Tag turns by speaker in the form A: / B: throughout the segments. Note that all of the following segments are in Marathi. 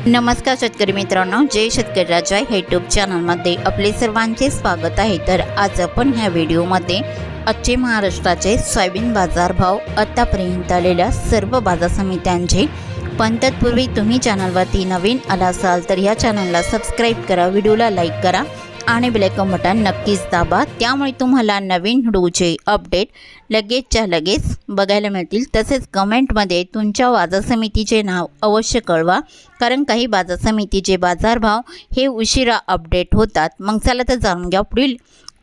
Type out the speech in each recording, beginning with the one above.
A: नमस्कार शेतकरी मित्रांनो, जय शेतकरी राजा यूट्यूब चॅनलमध्ये आपले सर्वांचे स्वागत आहे। तर आज आपण ह्या व्हिडिओमध्ये आजचे महाराष्ट्राचे सोयाबीन बाजारभाव, आतापर्यंत आलेल्या सर्व बाजार समित्यांचे, पण तत्पूर्वी तुम्ही चॅनलवरती नवीन आला असाल तर या चॅनलला सबस्क्राईब करा, व्हिडिओला लाईक करा आणि बेल आयकॉन बटन नक्कीच दाबा, त्यामुळे तुम्हाला नवीन व्हिडिओचे अपडेट लगेचच्या लगेच बघायला मिळतील। तसेच कमेंटमध्ये तुमच्या बाजार समितीचे नाव अवश्य कळवा, कारण काही बाजार समितीचे बाजारभाव हे उशिरा अपडेट होतात। मग चला तर जाणून घ्या पुढील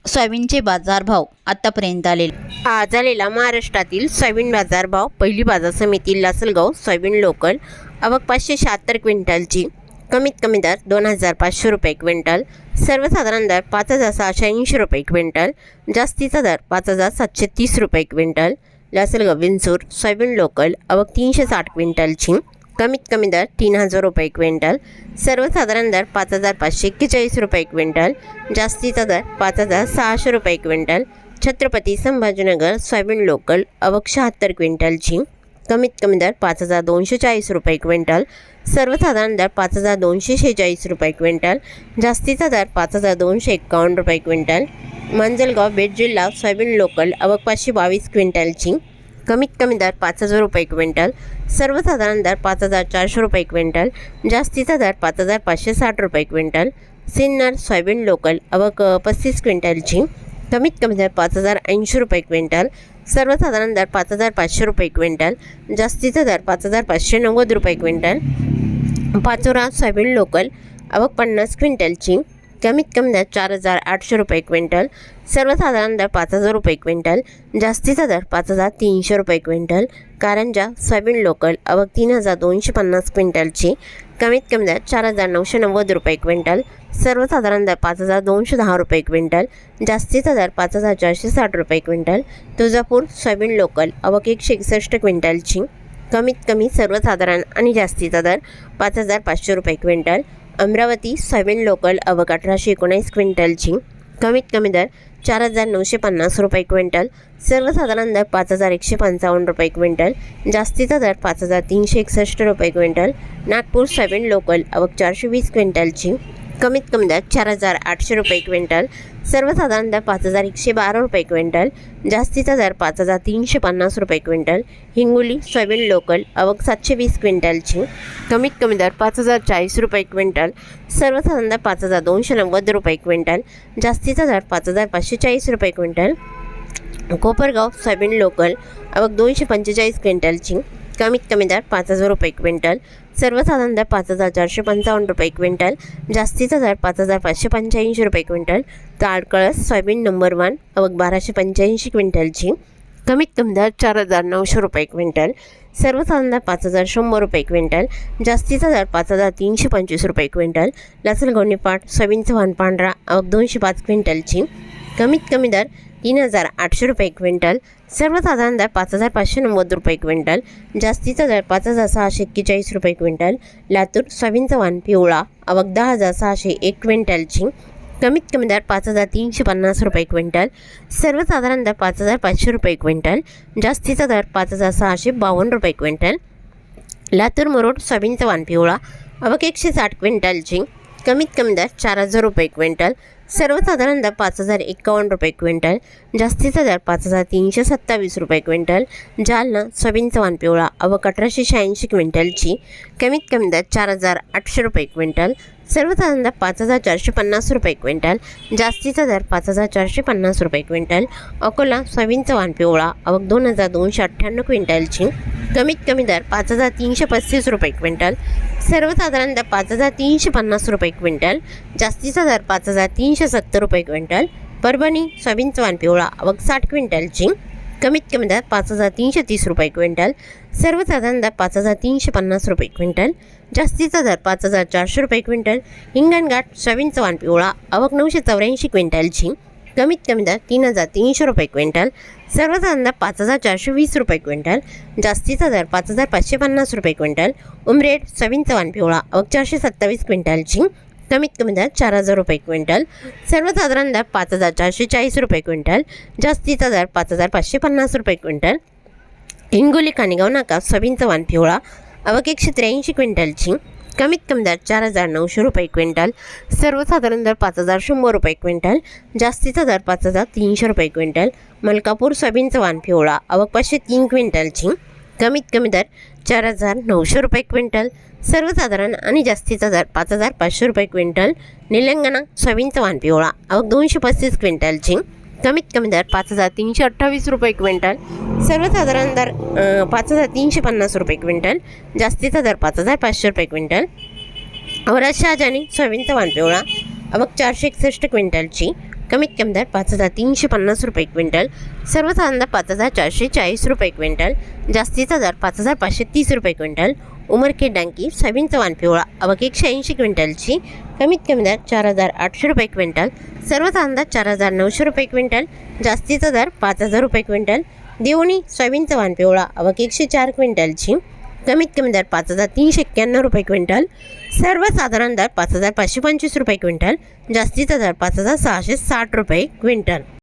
A: सोयाबीनचे बाजारभाव आतापर्यंत आलेले।
B: आज आलेला महाराष्ट्रातील सोयाबीन बाजारभाव। पहिली बाजार समिती लासलगाव सोयाबीन लोकल, आवक 576 क्विंटलची, कमीत कमी दर 2500 रुपये क्विंटल, सर्वसाधारण दर 5680 रुपये क्विंटल, जास्तीचा दर 5730 रुपये quintal. Lasalgaon Vinchur soybean local, आवक 360 क्विंटलची, कमीत कमी दर 3000 रुपये क्विंटल, सर्वसाधारण दर 5541 रुपये क्विंटल, जास्तीचा दर 5600 रुपये quintal. Chhatrapati Sambhajinagar soybean local, आवक 76 क्विंटलची, कमीत कमी दर 5240 रुपये क्विंटल, सर्वसाधारण दर 5246 रुपये क्विंटल, जास्तीचा दर 5251 रुपये क्विंटल। मांजलगाव बीड जिल्हा सोयाबीन लोकल, आवक 522 क्विंटलची, कमीत कमी दर 5000 रुपये क्विंटल, सर्वसाधारण दर 5400 रुपये क्विंटल, जास्तीचा दर 5560 रुपये क्विंटल। सिन्नर सोयाबीन लोकल, आवक 35 क्विंटलची, कमीत कमी दर 5080 रुपये क्विंटल, सर्वसाधारण दर 5500 रुपये क्विंटल, जास्तीचा दर 5590 रुपये क्विंटल। पाचोरा सोयाबीन लोकल, आवक 50 क्विंटलची, कमीत कमी दर 4800 रुपये क्विंटल, सर्वसाधारण दर 5000 रुपये क्विंटल, जास्तीचा दर 5300 रुपये क्विंटल। कारंजा सोयाबीन लोकल, आवक 3250 क्विंटलची, कमीत कमी दर 4990 रुपये क्विंटल, सर्वसाधारण दर 5210 रुपये क्विंटल, जास्तीचा दर 5460 रुपये क्विंटल। तुळजापूर सोयाबीन लोकल, आवक 161 क्विंटलची, कमीत कमी सर्वसाधारण आणि जास्तीचा दर 5500 रुपये क्विंटल। अमरावती सोयाबीन लोकल, आवक 1819 क्विंटलची, कमीत कमी दर 4950 रुपये क्विंटल, सर्वसाधारण दर 5155 रुपये क्विंटल, जास्तीचा दर 5361 रुपये क्विंटल। नागपूर सोयाबीन लोकल, आवक 420 क्विंटलची, कमीत कमी दर 4800 रुपये क्विंटल, सर्वसाधारण दर 5112 रुपये क्विंटल, जास्तीचा दर 5350 रुपये क्विंटल। हिंगोली सोयाबीन लोकल, आवक 720 क्विंटलची, कमीत कमी दर 5040 रुपये क्विंटल, सर्वसाधारण दर 5290 रुपये क्विंटल, जास्तीचा दर 5540 रुपये क्विंटल। कोपरगाव सोयाबीन लोकल, आवक 245 क्विंटलची, कमीत कमी दर 5000 रुपये क्विंटल, सर्वसाधारण दर 5455 रुपये क्विंटल, जास्तीचा दर 5585 रुपये क्विंटल। ताडकळस सोयाबीन नंबर 1, आवक 1285 क्विंटलची, कमीत कमी दर 4900 रुपये क्विंटल, सर्वसाधारण दर 5100 रुपये क्विंटल, जास्तीचा दर 5325 रुपये क्विंटल। लासलगाव निपाट सोयाबीन चव्हाण पांढरा, आवक 205 क्विंटलची, कमीत कमी दर 3800 रुपये क्विंटल, सर्वसाधारण दर 5590 रुपये क्विंटल, जास्तीचा दर 5641 रुपये क्विंटल। लातूर सोयाबीन चव्हाण पिवळा, आवक 10601 क्विंटलची, कमीत कमी दर 5350 रुपये क्विंटल, सर्वसाधारण दर 5500 रुपये क्विंटल, जास्तीचा दर 5652 रुपये क्विंटल। लातूर मुरुड सोयाबीन चव्हाण पिवळा, आवक 160 क्विंटलची, कमीत कमी दर 4000 रुपये क्विंटल, सर्वसाधारण दर 5051 रुपये क्विंटल, जास्तीचा दर 5327 रुपये क्विंटल। जालना सोयाबीन चव्हाण पिवळा, आवक 1886 क्विंटलची, कमीत कमी दर 4800 रुपये क्विंटल, सर्वसाधारण दर 5450 रुपये क्विंटल, जास्तीचा दर 5450 रुपये क्विंटल। अकोला सोयाबीन चव्हाण पिवळा, आवक 2298 क्विंटलची, कमीत कमी दर 5335 रुपये क्विंटल, सर्वसाधारण दर 5350 रुपये क्विंटल, जास्तीचा दर 5370 रुपये क्विंटल। परभणी सोयाबीन चव्हाण पिवळा, आवक 60 क्विंटलची, कमीत कमी दर 5330 रुपये क्विंटल, सर्वसाधारण दर 5350 रुपये क्विंटल, जास्तीचा दर 5400 रुपये क्विंटल। हिंगणघाट सोयाबीन चव्हाण पिवळा, आवक 984 क्विंटलची, कमीत कमी दर 3300 रुपये क्विंटल, सर्वसाधारण दर 5420 रुपये क्विंटल, जास्तीचा दर 5550 रुपये क्विंटल। उमरेड सोयाबीन चव्हाण पिवळा, आवक 427 क्विंटलची, कमीत कमी दर 4000 रुपये क्विंटल, सर्वसाधारण दर 5440 रुपये क्विंटल, जास्तीचा दर 5550 रुपये क्विंटल। हिंगोली कानेगाव नाका सोयाबीन चव्हाण पिवळा, आवक 183 क्विंटलची, कमीत कमी दर 4,900 रुपये क्विंटल, सर्वसाधारण दर 5,100 रुपये क्विंटल, जास्तीचा दर 5,300 रुपये क्विंटल. मलकापूर सोयाबीनचा वाण पिवळा आवक 503 क्विंटलची, कमीत कमी दर 4,900 रुपये क्विंटल, सर्वसाधारण आणि जास्तीचा दर 5,500 रुपये क्विंटल. निलंगणा सोयाबीनचा वाण पिवळा आवक 235 क्विंटलची, कमीत कमी दर 5,328 रुपये क्विंटल, सर्वसाधारण दर 5,350 रुपये क्विंटल, जास्तीचा दर 5,500 रुपये क्विंटल. औरत शहाजानी सोयाबीनचा वाण पिवळा आवक 461 क्विंटलची, कमीत कमी दर 5,350 रुपये क्विंटल, सर्वसाधारण दर 5,440 रुपये क्विंटल, जास्तीचा दर 5,530 रुपये क्विंटल. उमरखेड डांकी सोयाबीनचा वाण पिवळा आवक 180 क्विंटलची, कमीत कमी दर 4,800 रुपये क्विंटल, सर्वसाधारण दर 4,900 रुपये क्विंटल, जास्तीचा दर 5,000 रुपये क्विंटल. देवणी सोयाबीनचा वाण पिवळा आवक 104 क्विंटलची, कमीत कमी दर 5,391 रुपये क्विंटल, सर्वसाधारण दर 5,525 रुपये क्विंटल, जास्तीचा दर 5,660 रुपये क्विंटल.